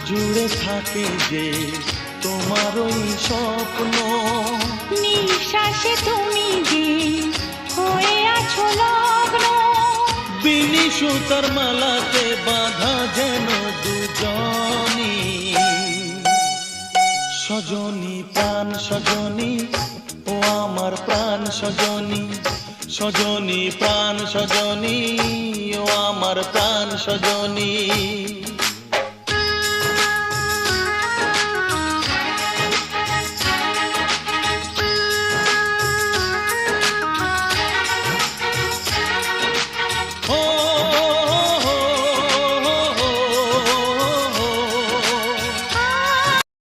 জুড়ে থাকে যে তোমার ওই স্বপ্ন, নিঃশ্বাসে তুমি যে হয়ে আছো লগ্ন, বিনি সুতার মালাতে বাঁধা যেন দুজনি। সজনী প্রাণ সজনী, ও আমার প্রাণ সজনী, সজনী প্রাণ সজনী, ও আমার প্রাণ সজনী।